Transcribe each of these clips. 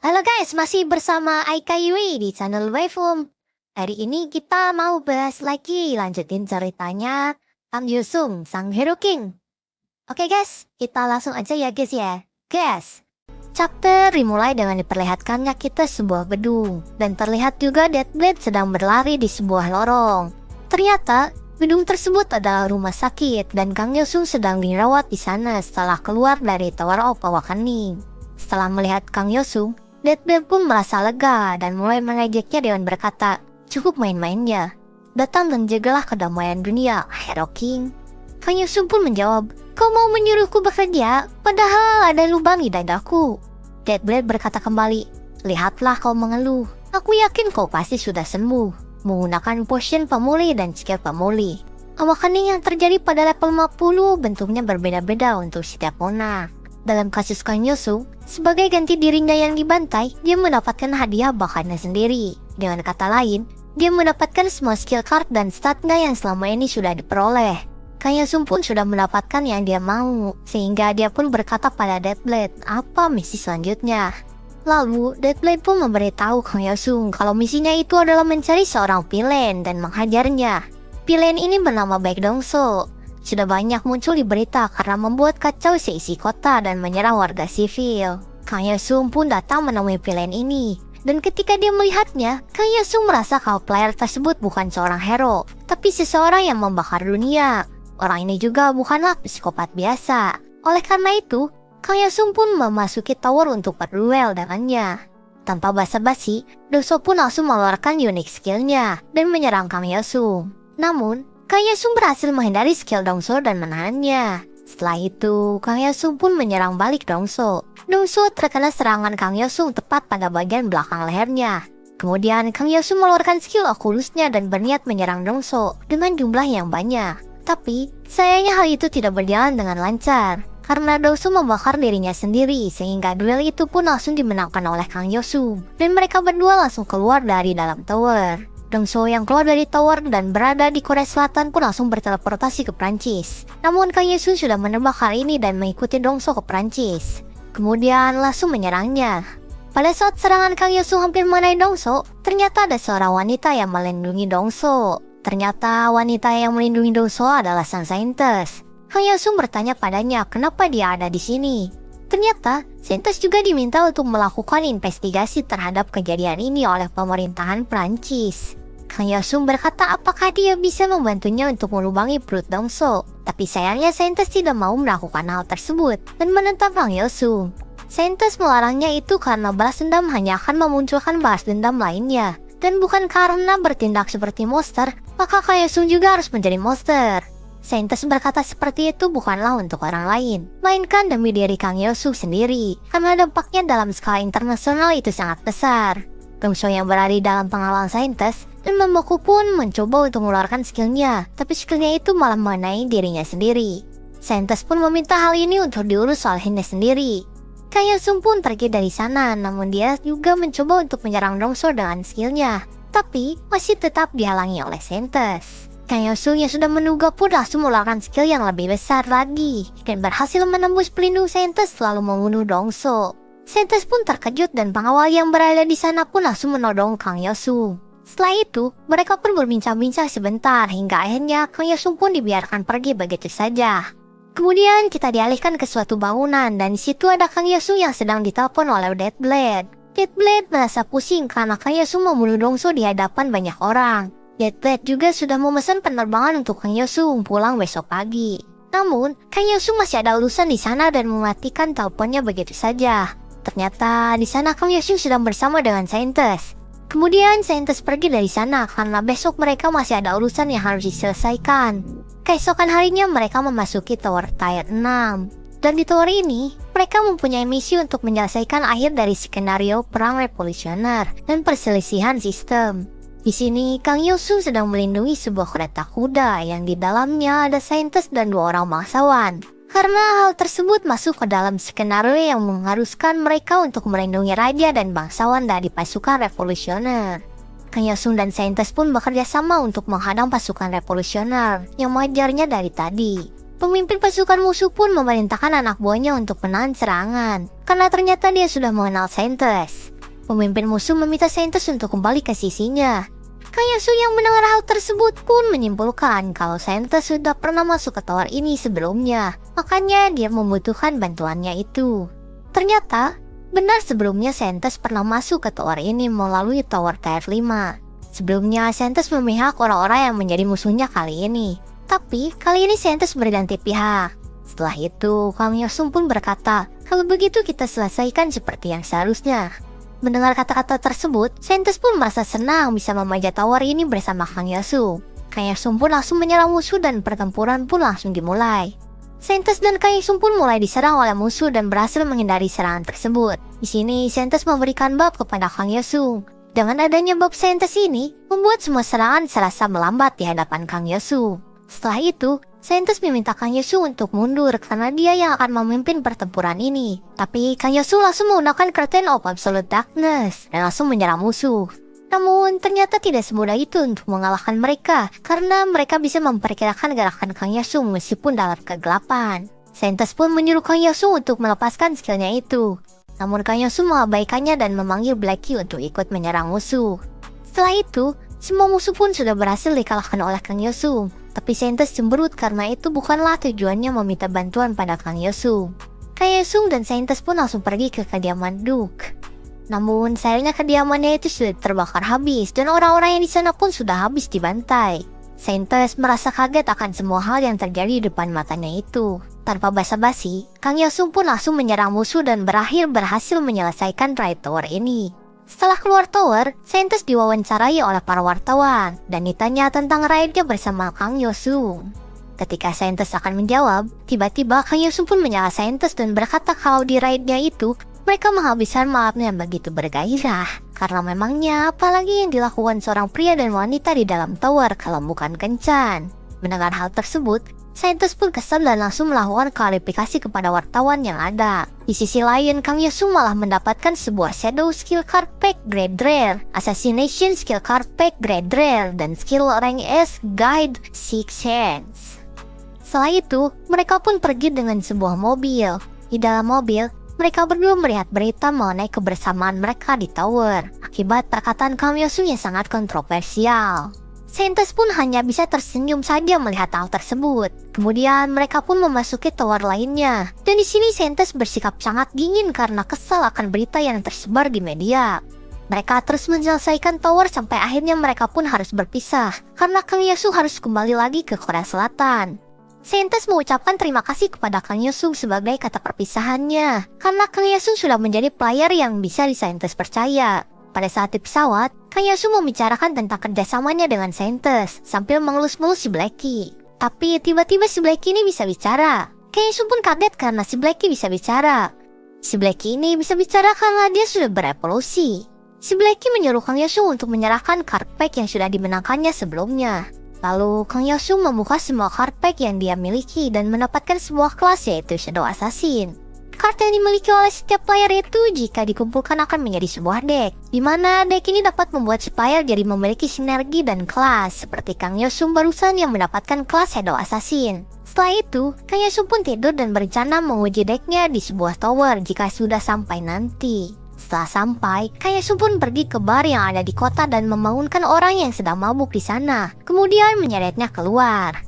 Halo guys, masih bersama Aika Yui di channel Waveform. Hari ini kita mau bahas lagi, lanjutin ceritanya Kang Yusung, sang Hero King. Oke guys, kita langsung aja ya guys ya. Guys, chapter dimulai dengan diperlihatkannya kita sebuah gedung. Dan terlihat juga Deathblade sedang berlari di sebuah lorong. Ternyata, gedung tersebut adalah rumah sakit dan Kang Yusung sedang dirawat di sana setelah keluar dari Tower of Awakening. Setelah melihat Kang Yusung, Deathblade pun merasa lega dan mulai mengejaknya dengan berkata, "Cukup main-mainnya. Datang dan jagalah kedamaian dunia, Hero King." Kang Yusung pun menjawab, "Kau mau menyuruhku bekerja? Padahal ada lubang di dadaku." Deathblade berkata kembali, "Lihatlah kau mengeluh. Aku yakin kau pasti sudah sembuh menggunakan potion pemulih dan skill pemulih. Awakening yang terjadi pada level 50 bentuknya berbeda-beda untuk setiap Mona. Dalam kasus Kang Yusung, sebagai ganti dirinya yang dibantai, dia mendapatkan hadiah bahannya sendiri. Dengan kata lain, dia mendapatkan semua skill card dan statnya yang selama ini sudah diperoleh. Kang Yusung pun sudah mendapatkan yang dia mau, sehingga dia pun berkata pada Deathblade, apa misi selanjutnya. Lalu, Deathblade pun memberitahu Kang Yusung kalau misinya itu adalah mencari seorang villain dan menghajarnya. Villain ini bernama Baek Dongso. Sudah banyak muncul di berita karena membuat kacau seisi kota dan menyerang warga sivil. Kang Yusung pun datang menemui villain ini. Dan ketika dia melihatnya, Kang Yusung merasa kalau player tersebut bukan seorang hero, tapi seseorang yang membakar dunia. Orang ini juga bukanlah psikopat biasa. Oleh karena itu, Kang Yusung pun memasuki tower untuk berduel dengannya. Tanpa basa-basi, Dongso pun langsung mengeluarkan unique skillnya dan menyerang Kang Yusung. Namun, Kang Yusung berhasil menghindari skill Dongso dan menahannya. Setelah itu, Kang Yusung pun menyerang balik Dongso. Dongso terkena serangan Kang Yusung tepat pada bagian belakang lehernya. Kemudian Kang Yusung mengeluarkan skill okulusnya dan berniat menyerang Dongso dengan jumlah yang banyak. Tapi, sayangnya hal itu tidak berjalan dengan lancar. Karena Dongso membakar dirinya sendiri sehingga duel itu pun langsung dimenangkan oleh Kang Yusung. Dan mereka berdua langsung keluar dari dalam tower. Dongso yang keluar dari tower dan berada di Korea Selatan pun langsung berteleportasi ke Prancis. Namun Kang Yusung sudah menebak hal ini dan mengikuti Dongso ke Prancis. Kemudian langsung menyerangnya. Pada saat serangan Kang Yusung hampir mengenai Dongso, ternyata ada seorang wanita yang melindungi Dongso. Ternyata wanita yang melindungi Dongso adalah sang saintes. Kang Yusung bertanya padanya kenapa dia ada di sini. Ternyata, saintes juga diminta untuk melakukan investigasi terhadap kejadian ini oleh pemerintahan Prancis. Kang Yusung berkata apakah dia bisa membantunya untuk melubangi perut Dongso. Tapi sayangnya saintes tidak mau melakukan hal tersebut dan menentang Kang Yusung. Saintes melarangnya itu karena balas dendam hanya akan memunculkan balas dendam lainnya. Dan bukan karena bertindak seperti monster, maka Kang Yusung juga harus menjadi monster. Saintes berkata seperti itu bukanlah untuk orang lain, melainkan demi diri Kang Yusung sendiri, karena dampaknya dalam skala internasional itu sangat besar. Dongso yang berada dalam pengawalan saintes dan membeku pun mencoba untuk mengeluarkan skillnya, tapi skillnya itu malah mengenai dirinya sendiri. Saintes pun meminta hal ini untuk diurus olehnya sendiri. Kang Yusung pun pergi dari sana, namun dia juga mencoba untuk menyerang Dongso dengan skillnya, tapi masih tetap dihalangi oleh saintes. Kang Yusung yang sudah menduga pun langsung mengeluarkan skill yang lebih besar lagi dan berhasil menembus pelindung saintes lalu membunuh Dongso. Saintes pun terkejut dan pengawal yang berada di sana pun langsung menodong Kang Yusung. Setelah itu, mereka pun berbincang-bincang sebentar hingga akhirnya Kang Yusung pun dibiarkan pergi begitu saja. Kemudian kita dialihkan ke suatu bangunan dan di situ ada Kang Yusung yang sedang ditelepon oleh Deathblade. Deathblade merasa pusing karena Kang Yusung membunuh Dongso di hadapan banyak orang. Deathblade juga sudah memesan penerbangan untuk Kang Yusung pulang besok pagi. Namun, Kang Yusung masih ada urusan di sana dan mematikan teleponnya begitu saja. Ternyata di sana Kang Yusung sedang bersama dengan saintes. Kemudian saintes pergi dari sana karena besok mereka masih ada urusan yang harus diselesaikan. Keesokan harinya mereka memasuki tower tier 6. Dan di tower ini, mereka mempunyai misi untuk menyelesaikan akhir dari skenario perang revolusioner dan perselisihan sistem. Di sini, Kang Yusung sedang melindungi sebuah kereta kuda yang di dalamnya ada saintes dan 2 orang bangsawan. Karena hal tersebut masuk ke dalam skenario yang mengharuskan mereka untuk melindungi raja dan bangsawan dari pasukan revolusioner. Kang Yusung dan saintes pun bekerja sama untuk menghadang pasukan revolusioner yang mengejarnya dari tadi. Pemimpin pasukan musuh pun memerintahkan anak buahnya untuk menahan serangan, karena ternyata dia sudah mengenal saintes. Pemimpin musuh meminta Sentes untuk kembali ke sisinya. Kang Yosu yang mendengar hal tersebut pun menyimpulkan kalau Sentes sudah pernah masuk ke tower ini sebelumnya, makanya dia membutuhkan bantuannya itu. Ternyata, benar sebelumnya Sentes pernah masuk ke tower ini melalui tower tier 5. Sebelumnya Sentes memihak orang-orang yang menjadi musuhnya kali ini. Tapi kali ini Sentes berganti pihak. Setelah itu, Kang Yosu pun berkata, kalau begitu kita selesaikan seperti yang seharusnya. Mendengar kata-kata tersebut, Sentes pun merasa senang bisa memanjat tower ini bersama Kang Yosu. Kang Yosu pun langsung menyerang musuh dan pertempuran pun langsung dimulai. Sentes dan Kang Yosu pun mulai diserang oleh musuh dan berhasil menghindari serangan tersebut. Di sini, Sentes memberikan bab kepada Kang Yosu. Dengan adanya bab Sentes ini, membuat semua serangan serasa melambat di hadapan Kang Yosu. Setelah itu, Sentes meminta Kang Yosu untuk mundur karena dia yang akan memimpin pertempuran ini. Tapi Kang Yosu langsung menggunakan Curtain of Absolute Darkness dan langsung menyerang musuh. Namun ternyata tidak semudah itu untuk mengalahkan mereka karena mereka bisa memperkirakan gerakan Kang Yosu meskipun dalam kegelapan. Sentes pun menyuruh Kang Yosu untuk melepaskan skillnya itu. Namun Kang Yosu mengabaikannya dan memanggil Blackie untuk ikut menyerang musuh. Setelah itu, semua musuh pun sudah berhasil dikalahkan oleh Kang Yosu. Tapi Sentes cemberut karena itu bukanlah tujuannya meminta bantuan pada Kang Yosu. Kang Yosu dan Sentes pun langsung pergi ke kediaman Duke. Namun sayangnya kediamannya itu sudah terbakar habis dan orang-orang yang di sana pun sudah habis dibantai. Sentes merasa kaget akan semua hal yang terjadi di depan matanya itu. Tanpa basa-basi, Kang Yosu pun langsung menyerang musuh dan berhasil menyelesaikan raid tower ini. Setelah keluar tower, Sentes diwawancarai oleh para wartawan dan ditanya tentang raidnya bersama Kang Yosu. Ketika Sentes akan menjawab, tiba-tiba Kang Yosu pun menyala Sentes dan berkata kalau di raidnya itu, mereka menghabiskan malamnya yang begitu bergairah. Karena memangnya apalagi yang dilakukan seorang pria dan wanita di dalam tower kalau bukan kencan. Mendengar hal tersebut, Sentes pun kesal dan langsung melakukan klarifikasi kepada wartawan yang ada. Di sisi lain, Kang Yosu malah mendapatkan sebuah Shadow Skill Card Pack Grade Rare, Assassination Skill Card Pack Grade Rare, dan Skill Rank S Guide Six Hands. Setelah itu, mereka pun pergi dengan sebuah mobil. Di dalam mobil, mereka berdua melihat berita mengenai kebersamaan mereka di tower, akibat perkataan Kang Yosu yang sangat kontroversial. Sentes pun hanya bisa tersenyum saja melihat hal tersebut. Kemudian mereka pun memasuki tower lainnya. Dan di sini Sentes bersikap sangat dingin karena kesal akan berita yang tersebar di media. Mereka terus menyelesaikan tower sampai akhirnya mereka pun harus berpisah karena Kang Yosu harus kembali lagi ke Korea Selatan. Sentes mengucapkan terima kasih kepada Kang Yosu sebagai kata perpisahannya karena Kang Yosu sudah menjadi player yang bisa Sentes percaya. Pada saat di pesawat, Kang Yosu membicarakan tentang kerjasamanya dengan Sentes sambil mengelus-ngelus si Blackie. Tapi tiba-tiba si Blackie ini bisa bicara. Kang Yosu pun kaget karena si Blackie bisa bicara. Si Blackie ini bisa bicara karena dia sudah berevolusi. Si Blackie menyuruh Kang Yosu untuk menyerahkan card pack yang sudah dimenangkannya sebelumnya. Lalu Kang Yosu membuka semua card pack yang dia miliki dan mendapatkan sebuah kelas yaitu Shadow Assassin. Card yang dimiliki oleh setiap player itu jika dikumpulkan akan menjadi sebuah deck, di mana deck ini dapat membuat si player jadi memiliki sinergi dan kelas, seperti Kang Yosu barusan yang mendapatkan kelas Shadow Assassin. Setelah itu, Kang Yosu pun tidur dan berencana menguji decknya di sebuah tower jika sudah sampai nanti. Setelah sampai, Kang Yosu pun pergi ke bar yang ada di kota dan membangunkan orang yang sedang mabuk di sana, kemudian menyeretnya keluar.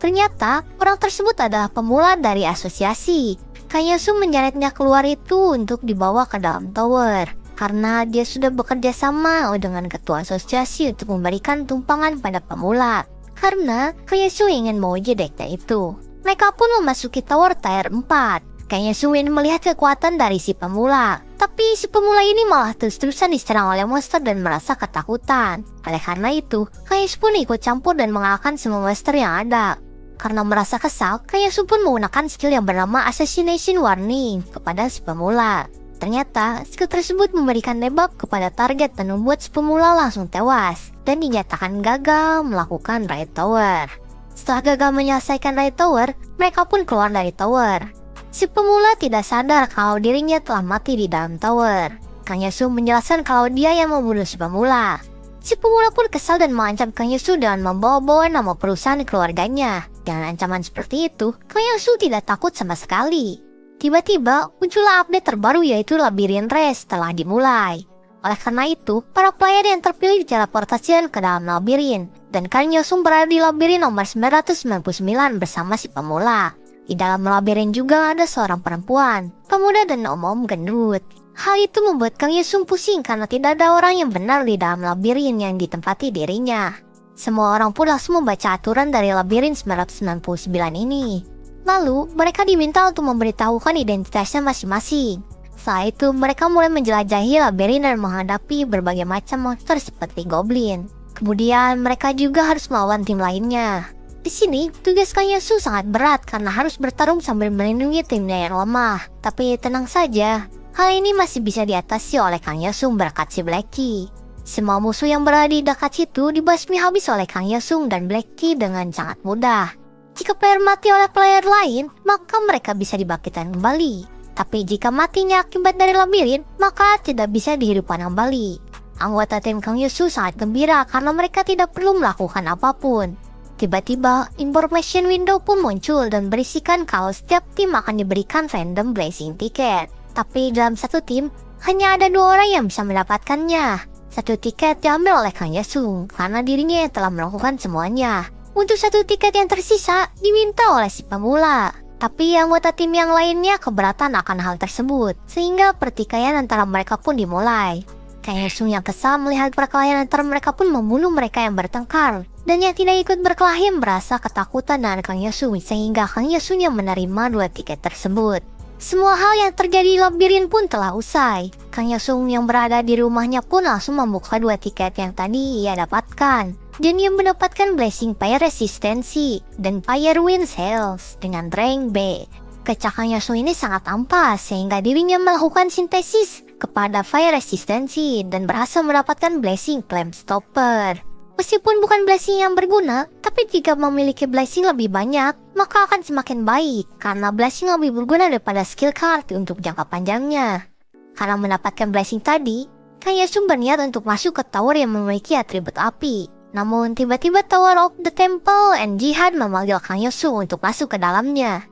Ternyata, orang tersebut adalah pemula dari asosiasi. Kang Yosu menyeretnya keluar itu untuk dibawa ke dalam tower karena dia sudah bekerja sama dengan ketua asosiasi untuk memberikan tumpangan pada pemula. Karena Kang Yosu ingin menguji decknya itu, mereka pun memasuki tower tier 4. Kang Yosu ingin melihat kekuatan dari si pemula, tapi si pemula ini malah terus-terusan diserang oleh monster dan merasa ketakutan. Oleh karena itu, Kang Yosu pun ikut campur dan mengalahkan semua monster yang ada. Karena merasa kesal, Kang Yosu pun menggunakan skill yang bernama Assassination Warning kepada si pemula. Ternyata, skill tersebut memberikan debuff kepada target dan membuat si pemula langsung tewas dan dinyatakan gagal melakukan raid tower. Setelah gagal menyelesaikan raid tower, mereka pun keluar dari tower. Si pemula tidak sadar kalau dirinya telah mati di dalam tower. Kang Yosu menjelaskan kalau dia yang membunuh si pemula. Si pemula pun kesal dan mengancam Kang Yosu dengan membawa-bawa nama perusahaan keluarganya. Dengan ancaman seperti itu, Kang Yosu tidak takut sama sekali. Tiba-tiba, muncullah update terbaru yaitu Labyrinth Race telah dimulai. Oleh karena itu, para player yang terpilih diteleportasikan ke dalam labirin, dan Kang Yosung berada di labirin nomor 999 bersama si pemula. Di dalam labirin juga ada seorang perempuan, pemuda dan om-om gendut. Hal itu membuat Kang Yosung pusing karena tidak ada orang yang benar di dalam labirin yang ditempati dirinya. Semua orang pun langsung membaca aturan dari labirin 999 ini. Lalu, mereka diminta untuk memberitahukan identitasnya masing-masing. Setelah itu, mereka mulai menjelajahi labirin dan menghadapi berbagai macam monster seperti goblin. Kemudian, mereka juga harus melawan tim lainnya. Di sini, tugas Kang Yosung sangat berat karena harus bertarung sambil melindungi timnya yang lemah. Tapi tenang saja, hal ini masih bisa diatasi oleh Kang Yosung berkat si Blackie. Semua musuh yang berada di dekat situ dibasmi habis oleh Kang Yosung dan Blackie dengan sangat mudah. Jika player mati oleh player lain, maka mereka bisa dibangkitkan kembali. Tapi jika matinya akibat dari labirin, maka tidak bisa dihidupkan kembali. Anggota tim Kang Yosung sangat gembira karena mereka tidak perlu melakukan apapun. Tiba-tiba, information window pun muncul dan berisikan kalau setiap tim akan diberikan random blessing ticket. Tapi dalam satu tim, hanya ada 2 orang yang bisa mendapatkannya. Satu tiket diambil oleh Kang Yosung karena dirinya yang telah melakukan semuanya. Untuk satu tiket yang tersisa, diminta oleh si pemula. Tapi anggota tim yang lainnya keberatan akan hal tersebut, sehingga pertikaian antara mereka pun dimulai. Kang Yosung yang kesal melihat perkelahian antara mereka pun membunuh mereka yang bertengkar. Dan yang tidak ikut berkelahi merasa ketakutan dengan Kang Yosung, sehingga Kang Yosung yang menerima 2 tiket tersebut. Semua hal yang terjadi di labirin pun telah usai. Kang Yosung yang berada di rumahnya pun langsung membuka 2 tiket yang tadi ia dapatkan. Dan ia mendapatkan Blessing Fire Resistency dan Fire Wind Sales dengan rank B. Kecak Kang Yosung ini sangat ampas sehingga dirinya melakukan sintesis kepada Fire Resistency dan berhasil mendapatkan Blessing Flame Stopper. Meskipun bukan blessing yang berguna, tapi jika memiliki blessing lebih banyak, maka akan semakin baik karena blessing lebih berguna daripada skill card untuk jangka panjangnya. Karena mendapatkan blessing tadi, Kang Yosung berniat untuk masuk ke tower yang memiliki atribut api. Namun tiba-tiba Tower of the Temple and Jihad memanggil Kang Yosung untuk masuk ke dalamnya.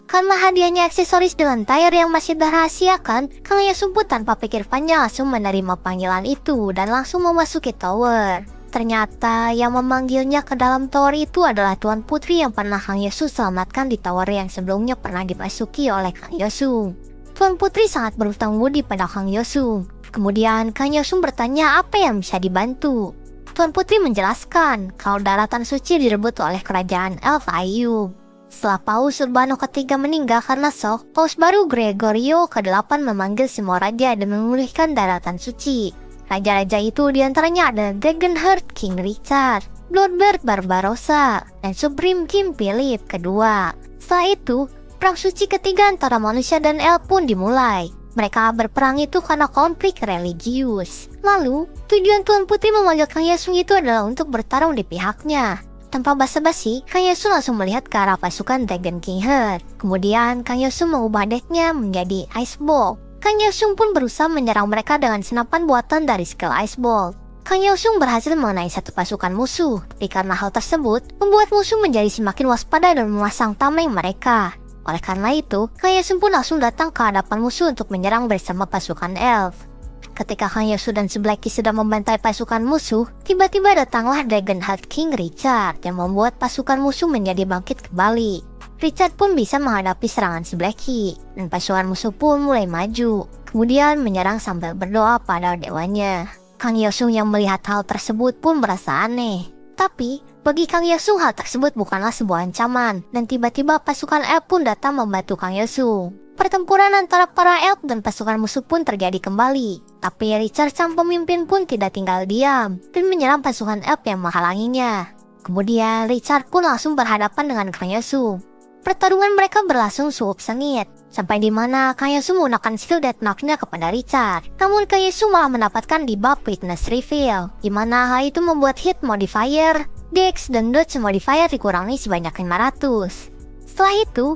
Karena hadiahnya aksesoris dengan tire yang masih dirahasiakan, Kang Yosung pun tanpa pikir panjang langsung menerima panggilan itu dan langsung memasuki tower. Ternyata yang memanggilnya ke dalam tower itu adalah Tuan Putri yang pernah Kang Yosung selamatkan di tower yang sebelumnya pernah dimasuki oleh Kang Yosung. Tuan Putri sangat berhutang budi pada Kang Yosung. Kemudian Kang Yosung bertanya apa yang bisa dibantu. Tuan Putri menjelaskan kalau daratan suci direbut oleh kerajaan Elf Ayub. Setelah Paus Urbano ketiga meninggal karena shock, Paus baru Gregorio ke-8 memanggil semua raja dan memulihkan daratan suci. Raja-raja itu diantaranya adalah Dragonheart King Richard, Bloodbird Barbarossa, dan Supreme King Philip kedua. Setelah itu, perang suci ketiga antara manusia dan elf pun dimulai. Mereka berperang itu karena konflik religius. Lalu, tujuan Tuan Putri memanggil Kang Yosung itu adalah untuk bertarung di pihaknya. Tanpa basa-basi, Kang Yosung langsung melihat ke arah pasukan Dragon King Heart. Kemudian, Kang Yosung mengubah decknya menjadi Ice Ball. Kang Yosung pun berusaha menyerang mereka dengan senapan buatan dari skill Ice Ball. Kang Yosung berhasil mengenai satu pasukan musuh, tapi karena hal tersebut, membuat musuh menjadi semakin waspada dan memasang tameng mereka. Oleh karena itu, Kang Yosung pun langsung datang ke hadapan musuh untuk menyerang bersama pasukan elf. Ketika Kang Yosung dan si Blackie sedang membantai pasukan musuh, tiba-tiba datanglah Dragonheart King Richard yang membuat pasukan musuh menjadi bangkit kembali. Richard pun bisa menghadapi serangan si Blackie, dan pasukan musuh pun mulai maju, kemudian menyerang sambil berdoa pada dewanya. Kang Yosung yang melihat hal tersebut pun merasa aneh. Tapi, bagi Kang Yosung hal tersebut bukanlah sebuah ancaman, dan tiba-tiba pasukan elf pun datang membantu Kang Yosung. Pertempuran antara para elf dan pasukan musuh pun terjadi kembali. Tapi Richard sang pemimpin pun tidak tinggal diam, dan menyerang pasukan elf yang menghalanginya. Kemudian Richard pun langsung berhadapan dengan Kang Yosung. Pertarungan mereka berlangsung cukup sengit, sampai di mana Kang Yosung menggunakan skill Death Knock-nya kepada Richard. Namun Kang Yosung malah mendapatkan debuff Witness Reveal, di mana hal itu membuat hit modifier, dex, dan dodge modifier dikurangi sebanyak 500. Setelah itu,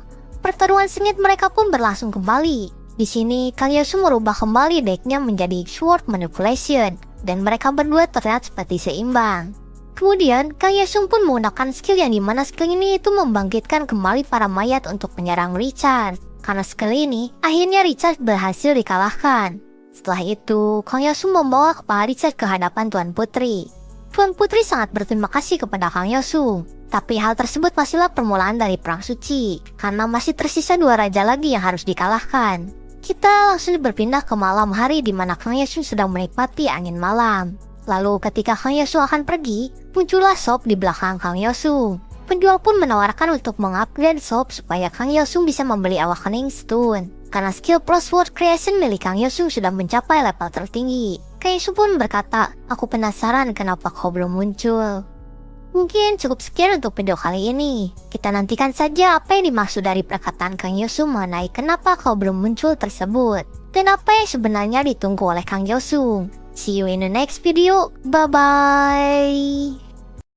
pertarungan sengit mereka pun berlangsung kembali. Di sini, Kang Yosung merubah kembali decknya menjadi Sword Manipulation, dan mereka berdua terlihat seperti seimbang. Kemudian, Kang Yosung pun menggunakan skill yang dimana skill ini itu membangkitkan kembali para mayat untuk menyerang Richard. Karena skill ini, akhirnya Richard berhasil dikalahkan. Setelah itu, Kang Yosung membawa kepala Richard ke hadapan Tuan Putri. Tuan Putri sangat berterima kasih kepada Kang Yosung. Tapi hal tersebut masihlah permulaan dari perang suci, karena masih tersisa 2 raja lagi yang harus dikalahkan. Kita langsung berpindah ke malam hari di mana Kang Yosung sedang menikmati angin malam. Lalu ketika Kang Yosung akan pergi, muncullah Sop di belakang Kang Yosung. Penjual pun menawarkan untuk mengupgrade Sop supaya Kang Yosung bisa membeli Awakening Stone. Karena skill Pro Sword Creation milik Kang Yosung sudah mencapai level tertinggi. Kang Yosung pun berkata, "Aku penasaran kenapa kau belum muncul." Mungkin cukup sekian untuk video kali ini. Kita nantikan saja apa yang dimaksud dari perkataan Kang Yosung mengenai kenapa kau belum muncul tersebut. Dan apa yang sebenarnya ditunggu oleh Kang Yosung. See you in the next video. Bye-bye.